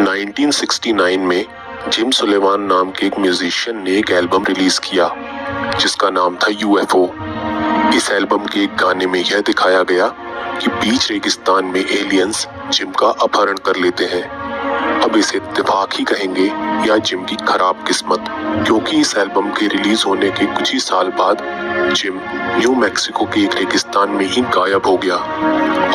1969 में जिम सुलेमान नाम के एक म्यूजिशियन ने एक एल्बम रिलीज किया जिसका नाम था यूएफओ। इस एल्बम के एक गाने में यह दिखाया गया कि बीच रेगिस्तान में एलियंस जिम का अपहरण कर लेते हैं। अब इसे इत्तेफाक ही कहेंगे या जिम की खराब किस्मत, क्योंकि इस एल्बम के रिलीज होने के कुछ ही साल बाद जिम न्यू मैक्सिको के एक रेगिस्तान में ही गायब हो गया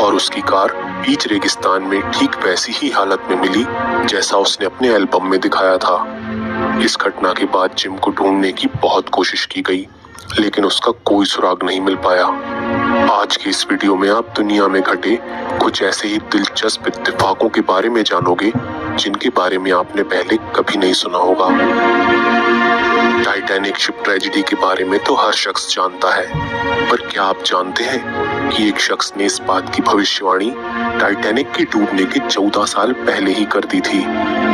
और उसकी कार बीच रेगिस्तान में ठीक वैसी ही हालत में मिली जैसा उसने अपने एल्बम में दिखाया था। इस घटना के बाद जिम को ढूंढने की बहुत कोशिश की गई, लेकिन उसका कोई सुराग नहीं मिल पाया। आज के इस वीडियो में आप दुनिया में घटे कुछ ऐसे ही दिलचस्प इत्तेफाकों के बारे में जानोगे जिनके बारे में आपने पहले कभी नहीं सुना होगा। टाइटैनिक शिप ट्रेजेडी के बारे में तो हर शख्स जानता है, पर क्या आप जानते हैं कि एक शख्स ने इस बात की भविष्यवाणी टाइटैनिक के डूबने के 14 साल पहले ही कर दी थी।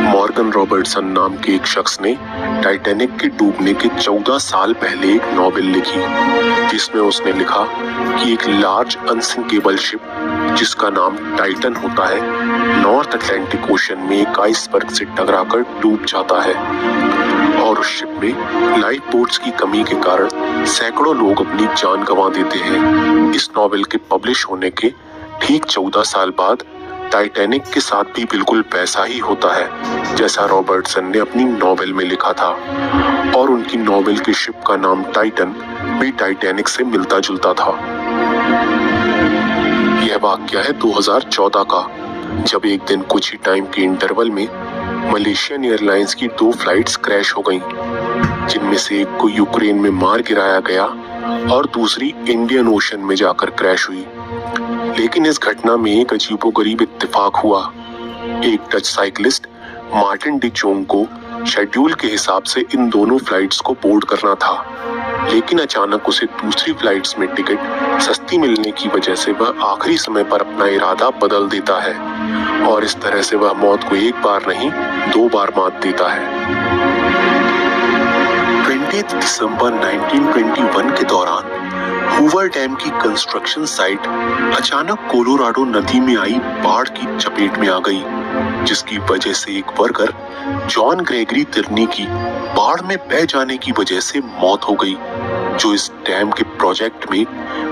मॉर्गन रॉबर्टसन नाम के एक शख्स ने टाइटैनिक के डूबने के 14 साल पहले एक नॉवेल लिखी जिसमें उसने लिखा कि एक लार्ज अनसिंकेबल शिप जिसका नाम टाइटन होता है नॉर्थ अटलांटिक ओशन में एक आइसबर्ग से टकराकर डूब जाता है और उस शिप में लाइफ बोट्स की कमी के कारण सैकड़ों लोग अपनी जान गंवा देते हैं। इस नॉवेल के पब्लिश होने के ठीक 14 साल बाद टाइटैनिक के साथ भी बिल्कुल वैसा ही होता है जैसा रॉबर्टसन ने अपनी नॉवेल में लिखा था और उनकी नॉवेल की शिप का नाम टाइटन भी टाइटैनिक से मिलता जुलता था। यह वाकया है 2014 का, जब एक दिन कुछ ही टाइम के इंटरवल में मलेशियन एयरलाइंस की 2 फ्लाइट्स क्रैश हो गईं, जिनमें से एक को यूक्रेन में मार गिराया गया और दूसरी इंडियन ओशन में जाकर क्रैश हुई। लेकिन इस घटना में एक अजीबोगरीब इत्तेफाक हुआ। एक Dutch cyclist Martin D Jong को शेड्यूल के हिसाब से इन दोनों फ्लाइट्स को बोर्ड करना था, लेकिन अचानक उसे दूसरी फ्लाइट्स में टिकट सस्ती मिलने की वजह से वह आखिरी समय पर अपना इरादा बदल देता है और इस तरह से वह मौत को एक बार नहीं 2 बार मात देता है। 20 दिसंबर 1921 के दौरान हूवर डैम की कंस्ट्रक्शन साइट अचानक कोलोराडो नदी में आई बाढ़ की चपेट में आ गई, जिसकी वजह से एक वर्कर जॉन ग्रेगरी तिर्नी की बाढ़ में बह जाने की वजह से मौत हो गई, जो इस डैम के प्रोजेक्ट में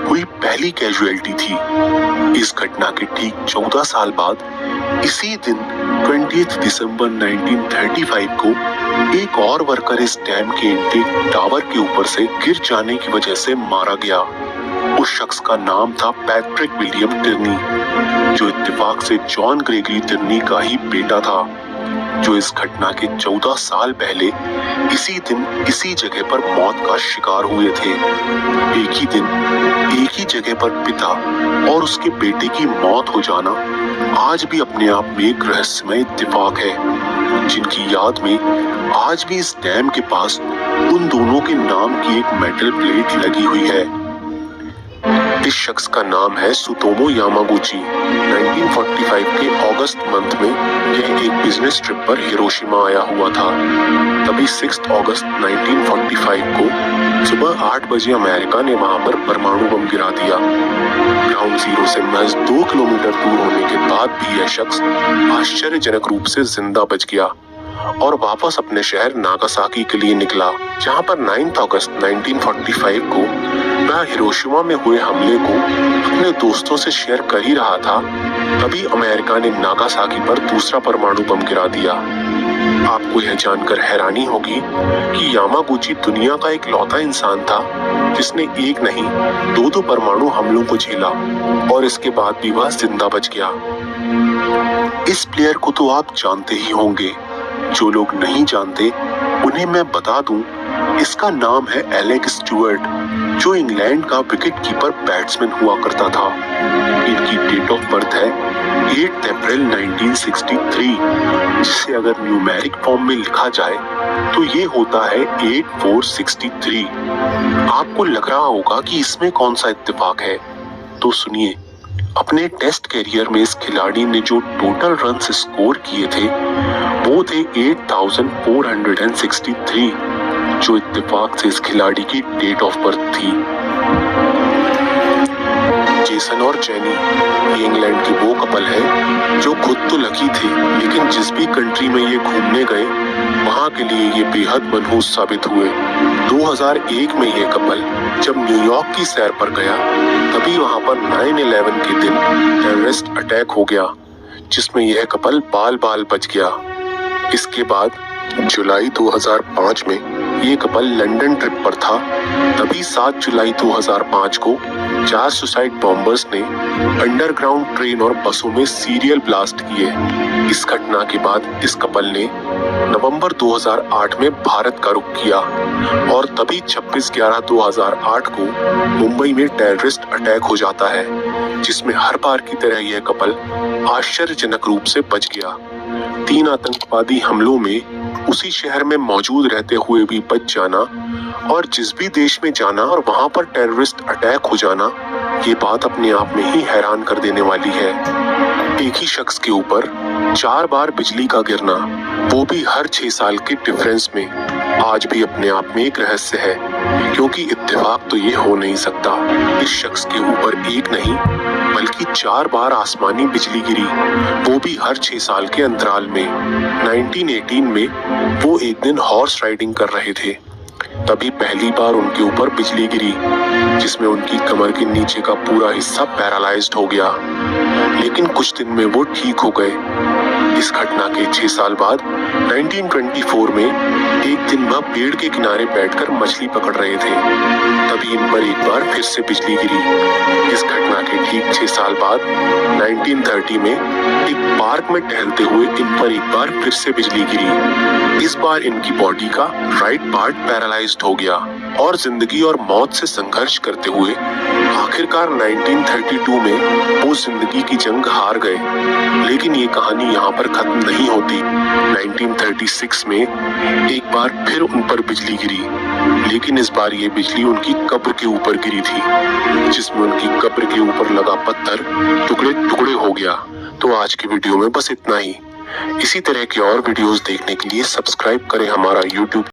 हुई पहली कैजुअलिटी थी। इस घटना के ठीक 14 साल बाद इसी दिन 20 दिसंबर 1935 को एक और वर्कर इस डैम के इंटेक टावर के ऊपर से गिर जाने की वजह से मारा गया। उस शख्स का नाम था पैट्रिक विलियम टिर्नी, जो इत्तेफाक से जॉन ग्रेगरी टिर्नी का ही बेटा था, जो इस घटना के 14 साल पहले इसी दिन इसी जगह पर मौत का शिकार हुए थे। एक ही दिन एक ही जगह पर पिता और उसके बेटे की मौत हो जाना आज भी अपने आप में एक रहस्यमय इत्तेफाक है, जिनकी याद में आज भी इस डैम के पास उन दोनों के नाम की एक मेटल प्लेट लगी हुई है। इस शख्स का नाम है सुतोमो यामागुची। 1945 के अगस्त मंथ में यह एक बिजनेस ट्रिप पर हिरोशिमा आया हुआ था। तभी 6 अगस्त 1945 को सुबह 8 बजे अमेरिका ने वहां पर परमाणु बम गिरा दिया। ग्राउंड जीरो से महज 2 किलोमीटर दूर होने के बाद भी यह शख्स आश्चर्यजनक रूप से जिंदा बच गया और वापस अपने शहर नागासाकी के लिए निकला, जहां पर 9 अगस्त 1945 को वह हिरोशिमा में हुए हमले को अपने दोस्तों से शेयर कर ही रहा था, तभी अमेरिका ने नागासाकी पर दूसरा परमाणु बम गिरा दिया। आपको यह जानकर हैरानी होगी कि यामागुची दुनिया का एक लौता इंसान था जिसने एक नहीं 2 परमाणु हमलों को झेला और इसके बाद भी वह जिंदा बच गया। इस प्लेयर को तो आप जानते ही होंगे, जो लोग नहीं जानते उन्हें मैं बता दूं, इसका नाम है एलेक स्टुअर्ट, जो इंग्लैंड का विकेट कीपर बैट्समैन हुआ करता था। इनकी डेट ऑफ बर्थ है 8 अप्रैल 1963, जिसे अगर न्यूमेरिक फॉर्म में लिखा जाए तो ये होता है 8463। आपको लग रहा होगा कि इसमें कौन सा इत्तेफाक है, तो सुनिए। अपने टेस्ट कैरियर में इस खिलाड़ी ने जो टोटल रन्स स्कोर किए थे वो थे 8463, जो इत्तेफाक से इस खिलाड़ी की डेट ऑफ बर्थ थी। जेसन और जेनी। ये इंग्लैंड की वो कपल है जो खुद तो लकी थे, लेकिन जिस भी कंट्री में ये घूमने गए वहाँ के लिए ये बेहद मनहूस साबित हुए। 2001 में ये कपल जब न्यूयॉर्क की सैर पर गया तभी वहाँ पर 9/11 के दिन टेररिस्ट अटैक हो गया, जिसमें यह कपल बाल बाल बच गया। इसके बाद जुलाई 2005 में ये कपल लंदन ट्रिप पर था। तभी 7 जुलाई 2005 को 4 सुसाइड बॉम्बर्स ने अंडरग्राउंड ट्रेन और बसों में सीरियल ब्लास्ट किए। इस घटना के बाद इस कपल ने नवंबर 2008 में भारत का रुख किया और तभी 26/11/2008 को मुंबई में टेररिस्ट अटैक हो जाता है, जिसमें हर बार की तरह यह कपल आश्चर्यजनक रूप से बच गया। 3 आतंकवादी हमलों में उसी शहर में मौजूद रहते हुए भी बच जाना और जिस भी देश में जाना और वहां पर टेररिस्ट अटैक हो जाना, ये बात अपने आप में ही हैरान कर देने वाली है। एक ही शख्स के ऊपर 4 बार बिजली का गिरना, वो भी हर 6 साल के डिफरेंस में, आज भी अपने आप में एक रहस्य है, क्योंकि इत्तेफाक तो ये हो नहीं सकता। इस शख्स के ऊपर एक नहीं बल्कि 4 बार आसमानी बिजली गिरी, वो भी हर 6 साल के अंतराल में। 1918 में वो एक दिन हॉर्स राइडिंग कर रहे थे, तभी पहली बार उनके ऊपर बिजली गिरी, जिसमें उनकी कमर के नीचे का पूरा हिस्सा पैरालाइज्ड हो गया, लेकिन कुछ दिन में वो ठीक हो गए। इस घटना के 6 साल बाद 1924 में एक दिन वह पेड़ के किनारे बैठकर मछली पकड़ रहे थे, तभी इन पर एक बार फिर से बिजली गिरी। इस घटना के ठीक 6 साल बाद 1930 में एक पार्क में टहलते हुए इन पर एक बार फिर से बिजली गिरी। इस बार इनकी बॉडी का राइट पार्ट पैरालाइज्ड हो गया और जिंदगी और मौत से संघर्ष करते हुए आखिरकार 1932 में वो जिंदगी की जंग हार गए। लेकिन ये कहानी यहाँ पर खत्म नहीं होती। 1936 में एक बार फिर उन पर बिजली गिरी, लेकिन इस बार ये बिजली उनकी कब्र के ऊपर गिरी थी, जिसमें उनकी कब्र के ऊपर लगा पत्थर टुकड़े टुकड़े हो गया। तो आज की वीडियो में बस इतना ही। इसी तरह के और वीडियोस देखने के लिए सब्सक्राइब करें हमारा YouTube